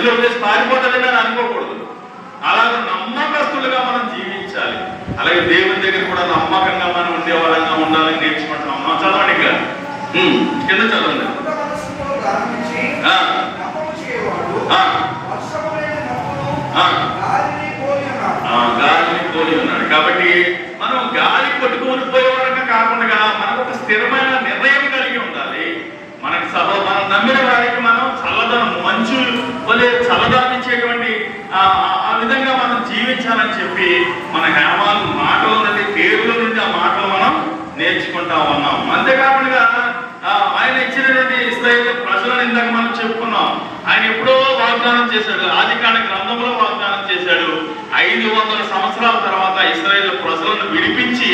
మధ్యలో వేసి పారిపోతాడని అని అనుకోకూడదు. అలాగే నమ్మకస్తులుగా మనం జీవించాలి. అలాగే దేవుని దగ్గర కూడా నమ్మకంగా మనం ఉండే వాళ్ళంగా ఉండాలని నేర్చుకుంటాం. చదవండి ఇంకా కింద చదవండి. గాలిని పోలి ఉన్నాడు. కాబట్టి మనం గాలి కొట్టుకొని పోయే వరకు కాకుండా మనకు ఒక స్థిరమైన నిర్ణయం కలిగి ఉండాలి. మనకి మనం నమ్మిన వారికి మనం చల్లదనం మంచు వలె చల్లదనిచ్చేటువంటి ఆ విధంగా మనం జీవించాలని చెప్పి మన హేమాలు మాటల నుండి పేరుల నుండి ఆ మాటలు మనం నేర్చుకుంటా ఉన్నాం. అంతేకాకుండా ఆయన ఇచ్చినటువంటి ఇశ్రాయేలు ప్రజలను ఇందాక మనం చెప్పుకున్నాం. ఆయన ఎప్పుడో వాగ్దానం చేశాడు, ఆదికాండ గ్రంథంలో వాగ్దానం చేశాడు. 500 సంవత్సరాల తర్వాత ఇశ్రాయేలు ప్రజలను విడిపించి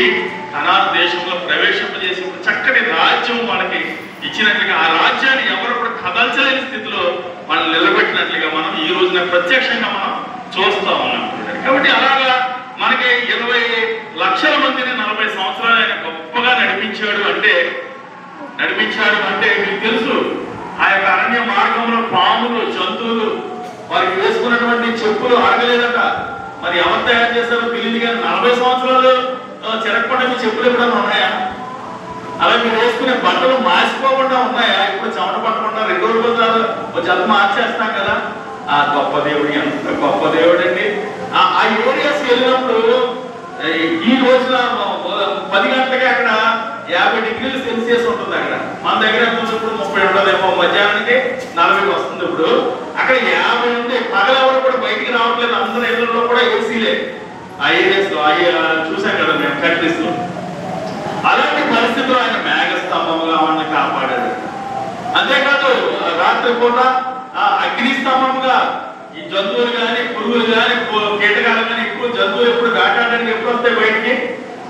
కనాను దేశంలో ప్రవేశింపజేసి చక్కటి రాజ్యం వాళ్ళకి ఇచ్చినట్లుగా ఆ రాజ్యాన్ని ఎవరు కూడా కదల్చలేని స్థితిలో వాళ్ళు నిలబెట్టినట్లుగా మనం ఈ రోజున ప్రత్యక్షంగా మనం చూస్తా ఉన్నాం. కాబట్టి అలాగా మనకి 20 లక్షల మందిని 40 సంవత్సరాలు ఆయన గొప్పగా నడిపించాడు అంటే మీకు తెలుసు. ఆ యొక్క అరణ్య మార్గంలో పాములు జంతువులు వారికి వేసుకున్నటువంటి చెప్పులు ఆగలేదట. మరి ఎవరు తయారు చేస్తారో తెలియదు కానీ 40 సంవత్సరాలు చెరగకుండా మీ చెప్పులు ఎప్పుడైనా ఉన్నాయా? అలా మీరు వేసుకునే బట్టలు మాసిపోకుండా ఉన్నాయా? ఇప్పుడు చెమట పట్టకుండా 2 రోజులు ఒక జత మార్చేస్తాం కదా. ఆ గొప్ప దేవుడు, ఎంత గొప్ప దేవుడు అండి. ఆ ఏరియాస్ వెళ్ళినప్పుడు ఈ రోజున 10 గంటలకి అక్కడ 50 డిగ్రీలు సెల్సియస్ ఉంటుంది. అక్కడ మన దగ్గర ఇప్పుడు 30 ఉండదేమో, మధ్యాహ్నానికి 40 వస్తుంది. ఇప్పుడు అక్కడ 50 ఉంది. పగలెవరు కూడా బయటికి రావట్లేదు. అందరి ఇళ్లలో కూడా ఏసీలే. ఆ ఏరియాస్ లో చూసాం కదా మేము కంట్రీస్ లో. అలాంటి పరిస్థితుల్లో ఆయన మేఘస్తంభంగా వాళ్ళని కాపాడాడు. అంతేకాదు రాత్రి పూట అగ్ని స్తంభంగా ఈ జంతువులు కానీ పురుగులు కానీ కీటకాలు కానీ ఎక్కువ జంతువులు ఎప్పుడు వేటాడడానికి ఎప్పుడు వస్తాయి బయటికి?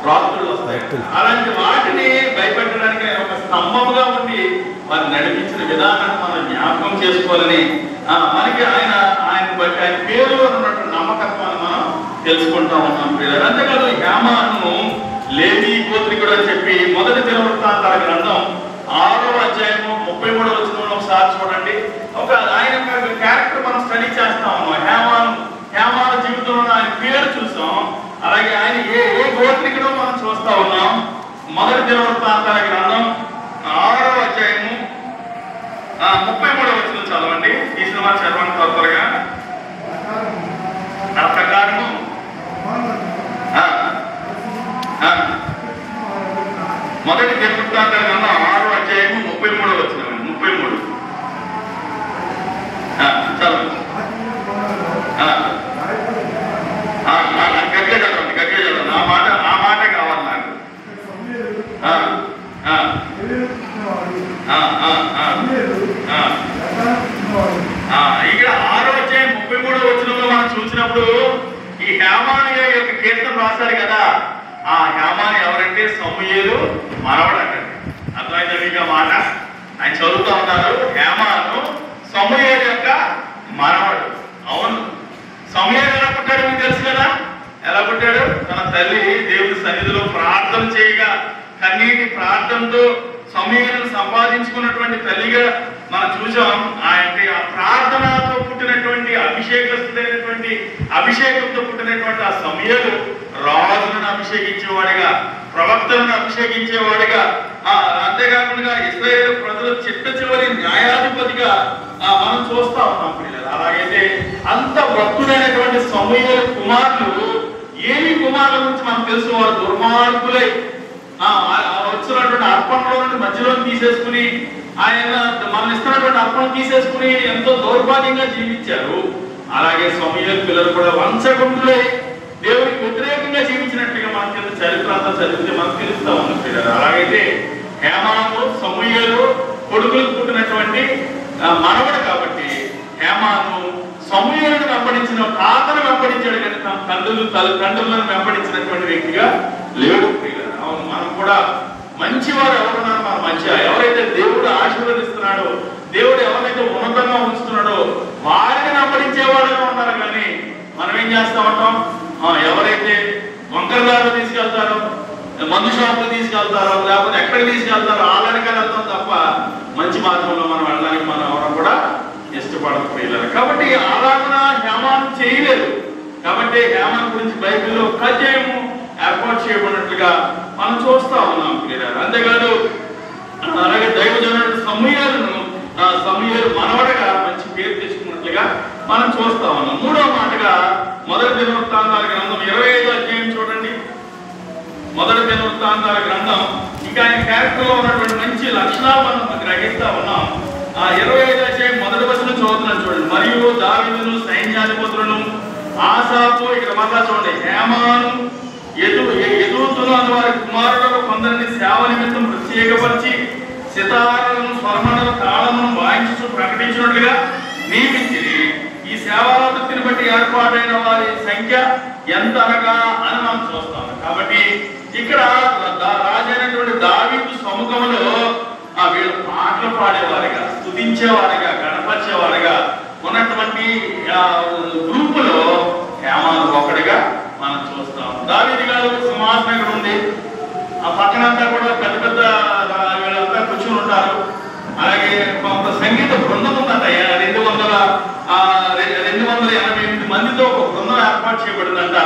రాత్రులు వస్తాయి. అలాంటి వాటిని భయపెట్టడానికి ఆయన ఒక స్తంభంగా ఉండి వారిని నడిపించిన విధానాన్ని మనం జ్ఞాపకం చేసుకోవాలని మనకి ఆయన బట్టి ఆయన పేరులో ఉన్నటువంటి నమ్మకత్వాన్ని మనం తెలుసుకుంటా ఉన్నాం పిల్లలు. అంతేకాదు హేమాను లేవి గోత్రికుడు అని చెప్పి మొదటి దినవృత్తాంతాల గ్రంథం 6వ అధ్యాయము 33వ వచనంలో ఒకసారి చూడండి. ఆయన క్యారెక్టర్ మనం స్టడీ చేస్తా ఉన్నాం. హేమాను జీవితంలో ఆయన పేరు చూసాం. అలాగే ఆయన ఏ గోత్రికుడో మనం చూస్తా ఉన్నాం. మొదటి దినవృత్తాంతాల గ్రంథం 6వ అధ్యాయము 33వ వచనం చదవండి. తీసిన వారు చదవండి త్వరగా. ఆ ప్రకారము మొదటి దినవృత్తాంతాల గ్రంథం 6వ అధ్యాయము 33వ వచనం. 33 చదవండి. గట్టిగా చదవండి. ఆ మాట కావాలి నాకు. ఇక్కడ 6వ అధ్యాయం 33వ వచనంలో మనం చూసినప్పుడు ఈ హేమాను యొక్క కీర్తన రాశారు కదా. ఆ హేమాను ఎవరంటే సమూయేలు మనవడు అంటారు. అర్థమైతే మీకు ఆ మాట? ఆయన చదువుతూ ఉంటారు. హేమాను సమూయేలు యొక్క మనవడు. అవును, సమూయేలు ఎలా పుట్టాడు మీకు తెలుసు కదా. ఎలా పుట్టాడు? తన తల్లి దేవుడి సన్నిధిలో ప్రార్థన చేయగా కన్నీటి ప్రార్థనతో సమూయేలును సంపాదించుకున్నటువంటి తల్లిగా మనం చూసాం. ఆయన ఆ ప్రార్థనతో పుట్టినటువంటి అభిషేకంతో పుట్టినటువంటి ఆ సమూయేలు రాజులను అభిషేకించేవాడిగా, ప్రవక్తలను అభిషేకించేవాడిగా, అంతేకాకుండా ఇశ్రాయేలు ప్రజల చిట్ట చివరి న్యాయాధిపతిగా మనం చూస్తా ఉన్నాం పిల్లలు. అలాగైతే అంత భక్తుడైనటువంటి సమూయేలు కుమారులు ఏమి కుమారుల గురించి మనకు తెలుసు. వారు దుర్మార్గులై వచ్చినటువంటి అర్పణలో నుండి మధ్యలో తీసేసుకుని ఆయన మనం ఇస్తున్నటువంటి అర్పణ తీసేసుకుని ఎంతో దౌర్భాగ్యంగా జీవించారు. అలాగే సమూయేలు పిల్లలు కూడా వంచగుండులై దేవుడికి వ్యతిరేకంగా జీవించినట్టుగా మనకి చరిత్ర అంతా చదివితే మనకు తెలుస్తా ఉంది పిల్లలు. అలాగైతే హేమాను సమూయేలు కొడుకులకు పుట్టినటువంటి మనవడు కాబట్టి హేమాను సమూయేలును వెంబడించిన తాతను వెంబడించాడు కానీ తన తండ్రులను వెంబడించినటువంటి వ్యక్తిగా లేడు పిల్లలు. అవును, మనం కూడా మంచివారు ఎవరున్నారు? మన మంచిగా ఎవరైతే దేవుడు ఆశీర్వదిస్తున్నాడో, దేవుడు ఎవరైతే ఉన్నతంగా ఉంచుతున్నాడో వారిని వెంబడించేవాడుగా ఉన్నారు. కానీ మనం ఏం చేస్తా ఉంటాం? ఎవరైతే వంకరదారులు తీసుకెళ్తారో, మందు షాపులు తీసుకెళ్తారో, లేకపోతే ఎక్కడికి తీసుకెళ్తారో ఆ వెనకాల వెళ్తాం తప్ప మంచి మార్గంలో మనం వెళ్ళడానికి మనం ఎవరు కూడా ఇష్టపడకపోయారు. కాబట్టి ఆరాధన హేమాను చేయలేదు. కాబట్టి హేమాన్ గురించి బైబిల్లో ఒక అధ్యాయము ఏర్పాటు చేయబడినట్లుగా మనం చూస్తా ఉన్నాం. అంతేకాదు అలాగే దైవజనుడు సమూయేలు మనవడగా మంచి పేరు తెచ్చుకున్నట్లుగా మనం చూస్తా ఉన్నాం. మూడవ మాటగా మొదటి దినవృత్తాంతాల గ్రంథం 25వ అధ్యాయం చూడండి. మొదటి దినవృత్తాంతాల గ్రంథం ఇంకా ఆయన క్యారెక్టర్ లో ఉన్నటువంటి మంచి లక్షణాలు మనం గ్రహిస్తా ఉన్నాం. 25వ అధ్యాయం మొదటి వచనం చదువుతున్నాను చూడండి. మరియు దావీదును సైన్యాధిపతులను ఆసాపు, ఇక్కడ మళ్ళా చూడండి, హేమాను ఎదుగుతున్న వారి కుమారులను కొందరిని సేవ నిమిత్తం ప్రత్యేకపరిచి సితారాలను స్వరమణల తాళమును వాయించు ప్రకటించినట్లుగా నియమించి ఈ సేవా వృత్తిని బట్టి ఏర్పాటైన వారి సంఖ్య ఎంత అనగా అని మనం చూస్తాం. కాబట్టి ఇక్కడ రాజైనటువంటి దావీదు సముఖంలో వీళ్ళు పాటలు పాడేవారిగా, స్తుతించేవారిగా, గణపరిచేవారిగా ఉన్నటువంటి గ్రూపులో హేమాను ఒకటిగా మనం చూస్తాం. దావీదు గారు సింహాసనం ఇక్కడ ఉంది. ఆ పక్కనంతా కూడా పెద్ద పెద్ద వీళ్ళంతా కూర్చుని ఉంటారు. అలాగే కొంత సంగీత బృందం ఉందంట. 288 మందితో ఒక బృందం ఏర్పాటు చేయబడిందంట.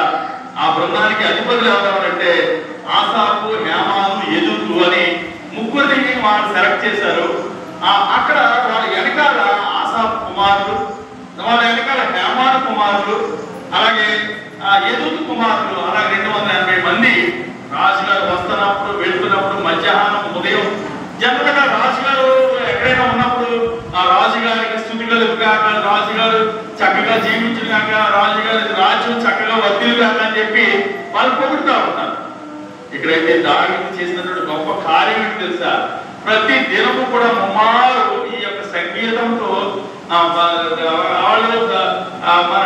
ఆ బృందానికి అధిపతులు ఎవరంటే ఆసాపు, హేమాను, యెదుతు అని ముగ్గురిని వాళ్ళు సెలెక్ట్ చేశారు. అక్కడ వాళ్ళ వెనకాల ఆసాపు కుమారులు, వాళ్ళ వెనకాల హేమాను కుమారులు, అలాగే యెదుతు కుమారులు, అలాగే 280 మంది రాజుగారు వస్తున్నప్పుడు, వెళ్తున్నప్పుడు, మధ్యాహ్నం, ఉదయం జనరల్గా రాజుగారు ఎక్కడైనా ఉన్నప్పుడు ఆ రాజుగారికి స్థుతి కలుగుగాక, రాజుగారు చక్కగా జీవించుగాక, రాజుగారి రాజ్యం చక్కగా వర్ధిల్లుగాక అని చెప్పి వాళ్ళు పొగుడుతూ ఉంటారు. ఇక్కడైతే దావీదు చేసినటువంటి గొప్ప కార్యం ఏంటి తెలుసా? ప్రతి దినము కూడా ముమ్మారు ఈ యొక్క సంగీతంతో మన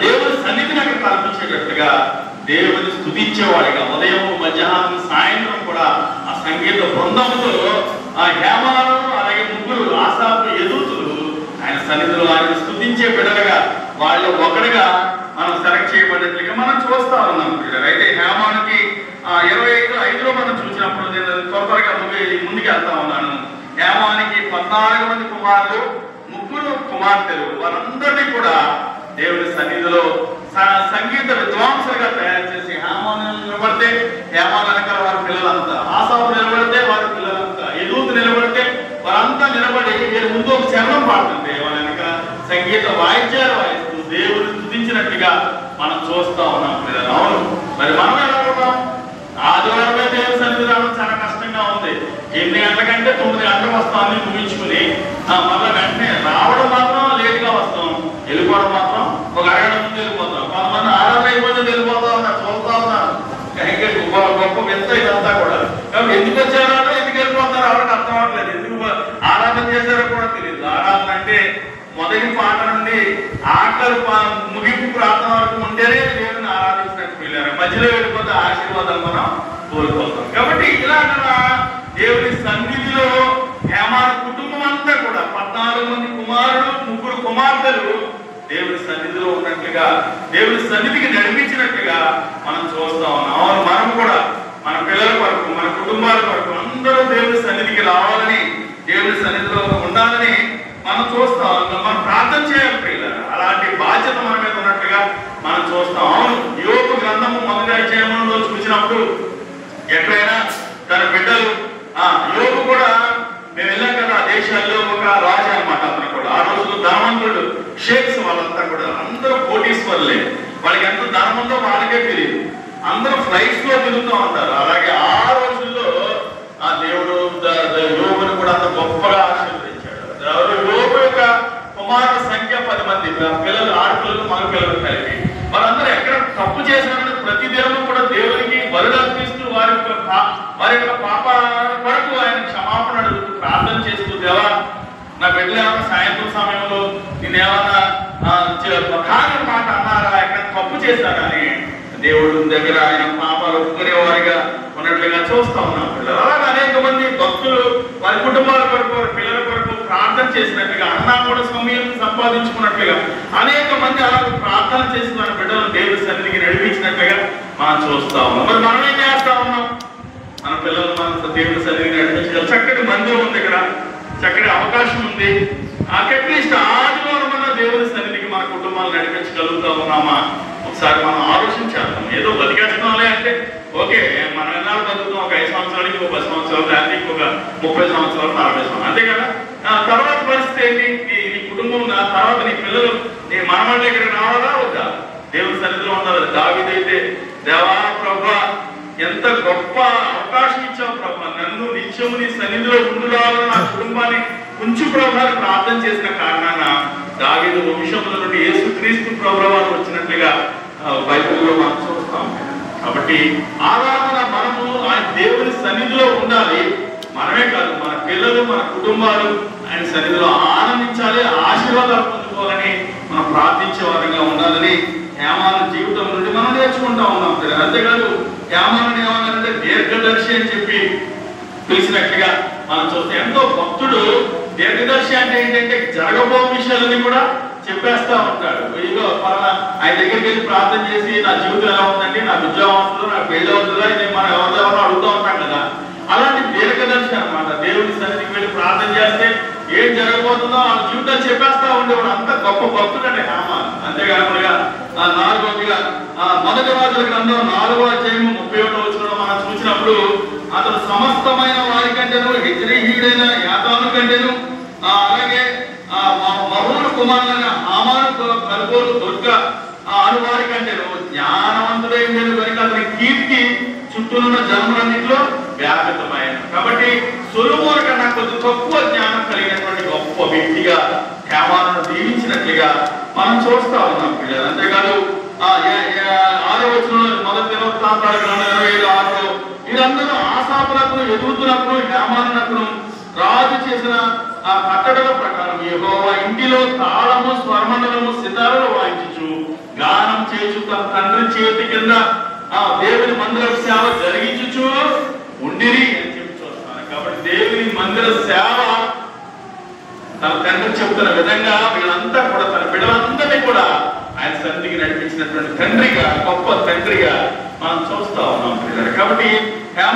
దేవుని సన్నిధిని అక్కడ కల్పించేటట్టుగా దేవుని స్తుతించేవాడిగా ఉదయం, మధ్యాహ్నం, సాయంత్రం కూడా ఆ సంగీత బృందంతో ఆ హేమాను అలాగే ముగ్గురు ఆసాపు, యెదుతులు ఆయన సన్నిధిలో ఆయన స్తుతించే బిడ్డలుగా వాళ్ళు ఒకటిగా మనం సెలెక్ట్ చేయబడినట్లుగా మనం చూస్తా ఉన్నాం. అయితే హేమానుకి 25:5లో మనం చూసినప్పుడు నేను త్వరగా ముందుకు వెళ్తా ఉన్నాను. హేమానికి 14 మంది కుమారులు, 3 కుమార్తెలు. వారందరినీ కూడా దేవుని సన్నిధిలో సంగీత విద్వాంసులుగా తయారు చేసి హేమాను నిలబడితే హేమాను వెనకాల వారి పిల్లలంతా, ఆసాపు నిలబడితే వారి పిల్లలంతా, యెదుతు నిలబడితే వారంతా నిలబడి వీరి ముందు ఒక చరణం పాడుతుంటే వాళ్ళ వెనక సంగీత వాయిద్యాలు వాయిస్తూ దేవుని స్తుతించినట్టుగా మనం చూస్తా ఉన్నాం. అవును, మరి మనం ఎలా ఉన్నాం? ఆదివారమే దేవుని సన్నిధి రావడం చాలా కష్టంగా ఉంది. 8 గంటలకంటే 9 గంటలకు వస్తాం, అన్ని ముగించుకుని మళ్ళీ వెంటనే రావడం మాత్రం లేట్గా వస్తాం, వెళ్ళిపోవడం మాత్రం ఒక అరగంట ముందు వెళ్ళిపోతాం. కొంతమంది ఆరాధన అయిపోతే వెళ్ళిపోతా ఉన్నారు, చూస్తా ఉన్నారు. గొప్ప వింత ఇదంతా కూడా. కాబట్టి ఎందుకు వచ్చారో ఎందుకు వెళ్ళిపోతారో ఆవిడకి అర్థం అవ్వట్లేదు. ఎందుకు ఆరాధన చేశారో కూడా తెలియదు. ఆరాధన అంటే మొదటి పాట నుండి ఆఖరి ముగింపు ప్రార్థన వరకు ఉంటేనే దేవుని ఆరాధించినట్టు వెళ్ళారు. మధ్యలో వెళ్ళిపోతే ఆశీర్వాదాలు మనం కోల్పోతాం. కాబట్టి ఇలాగా దేవుని సన్నిధిలో హేమాను కుటుంబం అంతా కూడా 14 మంది కుమారులు, 3 కుమార్తెలు దేవుని సన్నిధిలో ఉన్నట్లుగా, దేవుని సన్నిధికి నడిపించినట్లుగా మనం చూస్తా ఉన్నాం. మనం కూడా మన పిల్లల కొరకు, మన కుటుంబాల కొరకు అందరూ దేవుని సన్నిధికి రావాలని, దేవుని సన్నిధిలో ఉండాలని మనం చూస్తా ఉన్నాం. మనం ప్రార్థన చేయాలి పిల్లలు. అలాంటి బాధ్యత మన మీద ఉన్నట్లుగా మనం చూస్తాం. అవును, యోబు గ్రంథము మొదటి అధ్యాయంలో చూసినప్పుడు ఎక్కడైనా తన బిడ్డలు యోబు కూడా మేము వెళ్ళాం కదా ఆ దేశాల్లో ఒక రాజు అనమాట. అతను కూడా ఆ రోజుల్లో ధనవంతుడు, షేక్స్ వాళ్ళంతా కూడా అందరూ కోటీశ్వర్లే. వాళ్ళకి ఎంత ధనం ఉందో వాళ్ళకే తెలియదు. అందరూ ఫ్లైట్స్ లో తిరుగుతూ ఉంటారు. అలాగే ఆ రోజుల్లో ఆ దేవుడు యోబుని కూడా అంత గొప్పగా ఆశీర్వదించాడు. యోబు యొక్క కుమారుల సంఖ్య 10 మంది పిల్లలు, ఆడపిల్లలు, మగ పిల్లలు కలిపి. వారందరూ ఎక్కడ తప్పు చేసినట్టు ప్రతి దినము కూడా దేవునికి బలులు అర్పిస్తూ వారి యొక్క పాప కొరకు ఆయన క్షమాపణ అడుగుతూ ప్రార్థన చేస్తూ, దేవా నా బిడ్డలు ఏమన్నా సాయంత్రం సమయంలో నేనేమన్నా కాని మాట అన్నారా, ఎక్కడ తప్పు చేశారా అని దేవుడు దగ్గర ఆయన పాపాలు ఒప్పుకునేవారిగా ఉన్నట్లుగా చూస్తా ఉన్నాం. పిల్లలు అలాగే అనేక మంది భక్తులు వారి కుటుంబాల కొరకు, వారి పిల్లల కొరకు ప్రార్థన చేసినట్టుగా, అన్నా కూడా సమయం సంపాదించుకున్నట్లుగా అనేక మంది అలా ప్రార్థన చేసి మన బిడ్డలను దేవుడి సన్నిధికి నడిపించినట్లుగా మనం చూస్తా ఉన్నాం. మరి మనం ఏం చేస్తా ఉన్నాం? మన పిల్లలు మన దేవుడి సన్నిధికి నడిపించాలి. చక్కటి మందిరం ఉంది, ఇక్కడ చక్కటి అవకాశం ఉంది. అట్లీస్ట్ ఆదివారం దేవుని సన్నిధికి మన కుటుంబాలు నడిపించగలుగుతా ఉన్నామా ఒకసారి మనం ఆలోచించాలి. ఏదో బతికేస్తున్నాంలే అంటే ఓకే, మనం ఎన్నాళ్ళు బతుకుతాం, ఒక 5 సంవత్సరాలకి, ఒక 10 సంవత్సరాలు, దానికి ఒక 30 సంవత్సరాలు, 40 సంవత్సరాలు, అంతే కదా. తర్వాత పరిస్థితి ఏంటి? నీ కుటుంబం తర్వాత నీ పిల్లలు నీ మనవాళ్ళ దగ్గరికి రావాలా వద్దా? దేవుని సన్నిధిలో ఉండాలి. దావీదైతే దేవా ప్రభువా ఎంత గొప్ప అవకాశం ఇచ్చావు ప్రభా, నన్ను నిత్యము నీ సన్నిధిలో ఉండురావాలని నా కుటుంబాన్ని ఉంచు ప్రభాని ప్రార్థన చేసిన కారణాన దావీదు వంశముల నుండి యేసుక్రీస్తు ప్రభువారు వచ్చినట్లుగా బైబిల్లో మనం చూస్తాం. కాబట్టి ఆరాధన మనము ఆయన దేవుని సన్నిధిలో ఉండాలి. మనమే కాదు, మన పిల్లలు, మన కుటుంబాలు ఆయన సన్నిధిలో ఆనందించాలి, ఆశీర్వాదాలు పొందుకోవాలని మనం ప్రార్థించే వారంగా ఉండాలని హేమాన జీవితం నుండి మనం నేర్చుకుంటా ఉన్నాం. అంతేకాదు హేమాను ఏమన్నారంటే దీర్ఘదర్శి అని చెప్పి పిలిచినట్లుగా మనం చూస్తే ఎంతో భక్తుడు. దీర్ఘదర్శి అంటే ఏంటంటే జరగబో విషయాలని కూడా చెప్పేస్తా ఉంటాడు. ఇదిగో పలానా ఆయన దగ్గరికి వెళ్ళి ప్రార్థన చేసి నా జీవితం ఎలా ఉందండి, నాకు ఉద్యోగం వస్తుందో, నాకు పెళ్లి అవుతుందా, ఇది మనం ఎవరిదెవరో అడుగుతూ ఉంటాం కదా. అలాంటి దీర్ఘదర్శి అనమాట. దేవుని సన్నిధికి వెళ్ళి ప్రార్థన చేస్తే ఏం జరగబోతుందో ఆ జీవితాలు చెప్పేస్తా ఉండేవాడు. అంత గొప్ప భక్తుడు అంటే హేమాను. అంతేకాకుండా 4వదిగా మొదటి రాజుల గ్రంథం 4వ అధ్యాయం 31వ వచనంలో మనం చూసినప్పుడు అతను సమస్తమైన వారి కంటేను హెజ్రీహీయుడైన యాతాను కంటేను అలాగే మహూరు కుమారులైన హామాను కల్గోలు దుర్గ అనువారి కంటేను జ్ఞానవంతుడైందని కనుక అతని కీర్తి చుట్టూనున్న జన్మలన్నింటిలో వ్యాపితమైన. కాబట్టి సొలొమోను కన్నా కొద్ది తక్కువ జ్ఞానం కలిగినటువంటి గొప్ప వ్యక్తిగా హేమాను దీవించినట్లుగా మనం చూస్తా ఉన్నాం పిల్లలు. అంతేకాదు 6వ వచనంలో మొదటి దినవృత్తాంతాల గ్రంథం 27:6 వీరందరూ ఆసాపునకును ఎదుగుతున్నప్పుడు హేమానునకును రాజు చేసిన ఆ కట్టడల ప్రకారం యెహోవా ఇంటిలో తాళము, స్వర్మణలము, సితారలు వాయించుచు గానం చేయుచు తన తండ్రి చేతి కింద దేవుని మందిర సేవ జరిగించుచు ఉండిరి అని చెప్పి చూస్తాను. కాబట్టి దేవుని మందిర సేవ తన తండ్రి చెబుతున్న విధంగా వీళ్ళంతా కూడా తన బిడ్డలందరినీ కూడా ఆయన సన్నిధికి నడిపించినటువంటి తండ్రిగా, గొప్ప తండ్రిగా మనం చూస్తా ఉన్నాం. కాబట్టి